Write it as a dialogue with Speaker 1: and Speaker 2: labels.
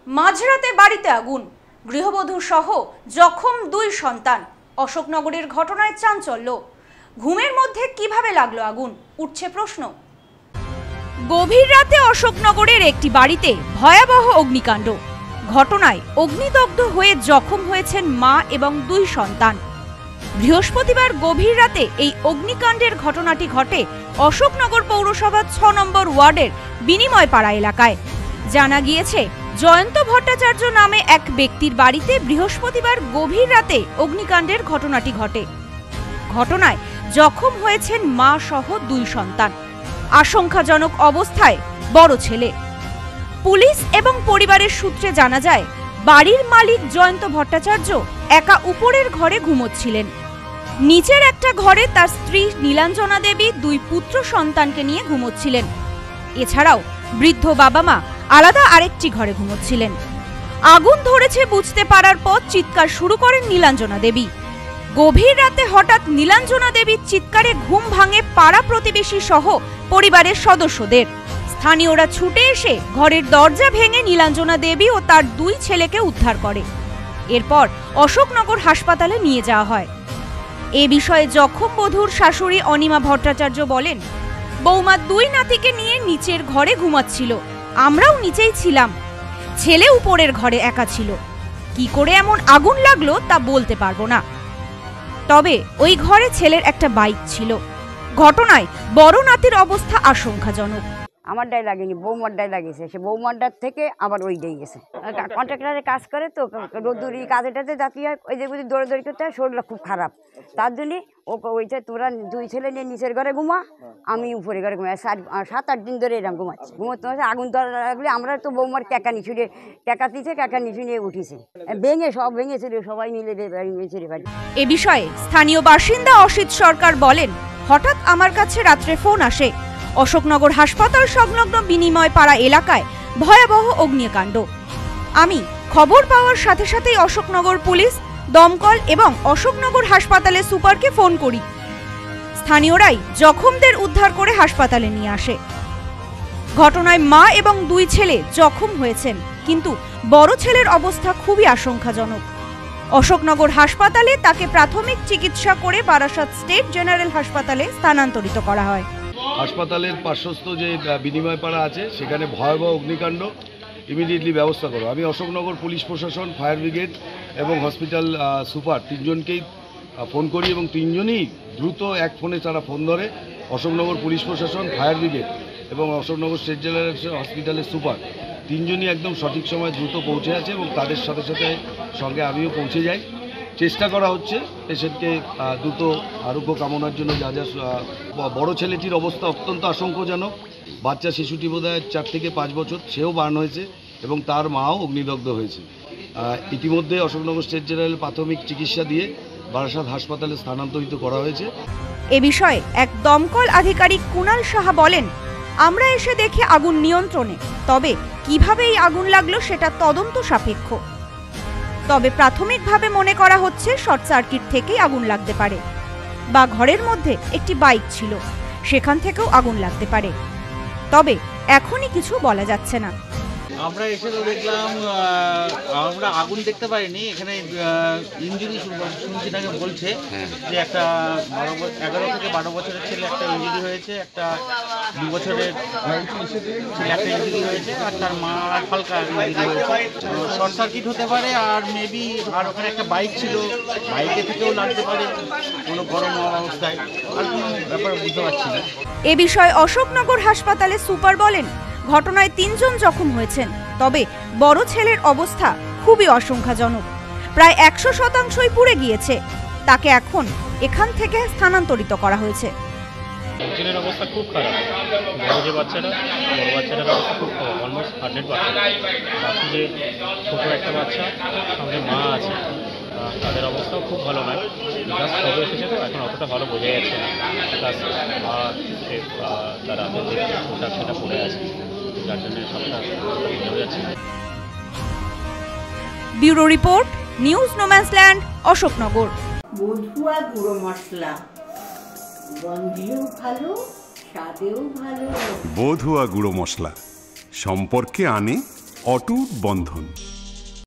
Speaker 1: মাঝরাতে বাড়িতে আগুন, গৃহবধূ সহ জখম 2 সন্তান। অশোকনগরের ঘটনায় চাঞ্চল্য। ঘুমের মধ্যে কিভাবে লাগলো আগুন, উঠছে প্রশ্ন। গভীর রাতে অশোকনগরের একটি বাড়িতে ভয়াবহ অগ্নিকাণ্ড। ঘটনায় অগ্নিদগ্ধ হয়ে জখম হয়েছেন মা এবং 2 সন্তান। বৃহস্পতিবার গভীর রাতে এই অগ্নিকাণ্ডের ঘটনাটি ঘটে অশোকনগর পৌরসভা 6 নম্বর ওয়ার্ডের বিনিময় পাড়া এলাকায়। জানা গিয়েছে, জয়ন্ত ভট্টাচার্য নামে এক ব্যক্তির বাড়িতে বৃহস্পতিবার গভীর রাতে অগ্নিকাণ্ডের ঘটনাটি ঘটে। ঘটনায় জখম হয়েছেন মা সহ 2 সন্তান। আশঙ্কাজনক অবস্থায় বড় ছেলে। পুলিশ এবং পরিবারের সূত্রে জানা যায়, বাড়ির মালিক জয়ন্ত ভট্টাচার্য একা উপরের ঘরে ঘুমোচ্ছিলেন। নিচের একটা ঘরে তার স্ত্রী নীলাঞ্জনা দেবী 2 পুত্র সন্তানকে নিয়ে ঘুমোচ্ছিলেন। এছাড়াও বৃদ্ধ বাবা মা আলাদা আরেকটি ঘরে ঘুমোচ্ছিলেন। আগুন ধরেছে বুঝতে পারার পর চিৎকার শুরু করেন নীলাঞ্জনা দেবী। গভীর রাতে হঠাৎ নীলাঞ্জনা দেবীর চিৎকারে ঘুম ভাঙে পাড়া প্রতিবেশী সহ পরিবারের সদস্যদের। স্থানীয়রা ছুটে এসে ঘরের দরজা ভেঙে নীলাঞ্জনা দেবী ও তার 2 ছেলেকে উদ্ধার করে। এরপর অশোকনগর হাসপাতালে নিয়ে যাওয়া হয়। এ বিষয়ে জখম বধূর শাশুড়ি অনিমা ভট্টাচার্য বলেন, বৌমা 2 নাতিকে নিয়ে নিচের ঘরে ঘুমাচ্ছিল, আমরাও নিচেই ছিলাম। ছেলে উপরের ঘরে একা ছিল। কি করে এমন আগুন লাগলো তা বলতে পারবো না। তবে ওই ঘরে ছেলের একটা বাইক ছিল। ঘটনায় বড় নাতির অবস্থা আশঙ্কাজনক।
Speaker 2: আমার ডাই লাগেনি, বৌমার ডাই লাগেছে। সে বৌমার থেকে আবার ওই ডাই গেছে। কন্ট্রাক্টরে কাজ করে তো, রোদ্দুরি কাজে টাজে যাতে হয়, ওই যে বুঝি দৌড়াদৌড়ি করতে হয়, শরীরটা খুব খারাপ। তার জন্যে ওইটা তোরা 2 ছেলে নিয়ে নিচের ঘরে ঘুমা, আমি উপরে ঘরে ঘুমাই। 7-8 দিন ধরে এরকম ঘুমাচ্ছি। ঘুমোতে আগুন ধরা লাগলে আমরা তো বৌমার ক্যাকা নিচুড়ে ক্যাকা দিয়েছে, ক্যাকা নিচু নিয়ে উঠিছে, সব ভেঙেছিল, সবাই মিলে বাড়ি।
Speaker 1: এ বিষয়ে স্থানীয় বাসিন্দা অসিত সরকার বলেন, হঠাৎ আমার কাছে রাত্রে ফোন আসে, অশোকনগর হাসপাতাল সংলগ্ন বিনিময় পাড়া এলাকায় ভয়াবহ অগ্নিকাণ্ড। আমি খবর পাওয়ার সাথে সাথেই অশোকনগর পুলিশ, দমকল এবং অশোকনগর হাসপাতালে সুপারকে ফোন করি। স্থানীয়রাই জখমদের উদ্ধার করে হাসপাতালে নিয়ে আসে। ঘটনায় মা এবং 2 ছেলে জখম হয়েছেন, কিন্তু বড় ছেলের অবস্থা খুবই আশঙ্কাজনক। অশোকনগর হাসপাতালে তাকে প্রাথমিক চিকিৎসা করে বারাসাত স্টেট জেনারেল হাসপাতালে স্থানান্তরিত করা হয়।
Speaker 3: হাসপাতালের পার্শ্বস্থ যে বিনিময় পাড়া আছে, সেখানে ভয়াবহ অগ্নিকাণ্ড, ইমিডিয়েটলি ব্যবস্থা করো। আমি অশোকনগর পুলিশ প্রশাসন, ফায়ার ব্রিগেড এবং হসপিটাল সুপার 3 জনকেই ফোন করি এবং 3 জনই দ্রুত এক ফোনে তারা ফোন ধরে। অশোকনগর পুলিশ প্রশাসন, ফায়ার ব্রিগেড এবং অশোকনগর স্টেট জেনারেল হসপিটালের সুপার 3 জনই একদম সঠিক সময় দ্রুত পৌঁছে আছে এবং তাদের সাথে সাথে সঙ্গে আমিও পৌঁছে যাই। চেষ্টা করা হচ্ছে পেশেন্টকে দ্রুত আরোগ্য কামনার জন্য। বড় ছেলেটির অবস্থা অত্যন্ত আশঙ্কাজনক। বাচ্চা শিশুটি বোধহয় 4 থেকে 5 বছর, সেও বার্ন হয়েছে এবং তার মাও অগ্নিদগ্ধ হয়েছে। ইতিমধ্যে অশোকনগর স্টেট জেনারেল প্রাথমিক চিকিৎসা দিয়ে বারাসাত হাসপাতালে স্থানান্তরিত করা হয়েছে।
Speaker 1: এ বিষয়ে এক দমকল আধিকারিক কুণাল সাহা বলেন, আমরা এসে দেখি আগুন নিয়ন্ত্রণে, তবে কিভাবে এই আগুন লাগলো সেটা তদন্ত সাপেক্ষ। তবে প্রাথমিকভাবে মনে করা হচ্ছে শর্ট সার্কিট থেকেই আগুন লাগতে পারে, বা ঘরের মধ্যে একটি বাইক ছিল, সেখান থেকেও আগুন লাগতে পারে। তবে এখনই কিছু বলা যাচ্ছে না।
Speaker 4: আমরা এসে তো দেখলাম, আমরা আগুন দেখতে পাইনি। এখানে ইঞ্জুরি শুনছি, তাকে বলছে যে একটা 11 থেকে 12 বছরের ছেলে একটা ইঞ্জুরি হয়েছে, একটা 2 বছরের ছেলে একটা ইঞ্জুরি হয়েছে, আর তার মা হালকা ইঞ্জুরি হয়েছে। শর্ট সার্কিট হতে পারে, আর মেবি আর ওখানে একটা বাইক ছিল, বাইকে থেকেও লাগতে পারে কোনো গরম অবস্থায়। আর কোনো ব্যাপার বুঝতে পারছি না।
Speaker 1: এ বিষয়ে অশোকনগর হাসপাতালে সুপার বলেন, ঘটনায় 3 জন জখম হয়েছেন, তবে বড় ছেলের অবস্থা খুবই আশঙ্কাজনক। প্রায় 100% পুড়ে গিয়েছে। তাকে এখন এখান থেকে স্থানান্তরিত করা হয়েছে।
Speaker 5: ছেলের অবস্থা খুব খারাপ। বড় যে বাচ্চারা, বড় বাচ্চাটার অবস্থা খুব খারাপ, অলমোস্ট 100%। বাকি যে ছোট একটা বাচ্চা, সঙ্গে মা আছে, তাদের অবস্থাও খুব ভালো নয়। জাস্ট খবর এসেছে তো, এখন অতটা ভালো বোঝা যাচ্ছে না। প্লাস মা তার হাতে যে পোশাক সেটা পড়ে আছে, যার জন্য সবটা বোঝা যাচ্ছে না।
Speaker 1: Bureau report, news no man's land, Ashoknagar.
Speaker 6: বধুয়া গুঁড়ো মশলা, গন্ধেও ভালো, স্বাদেও ভালো।
Speaker 7: বধুয়া গুঁড়ো মশলা সম্পর্কে আনে অটুট বন্ধন।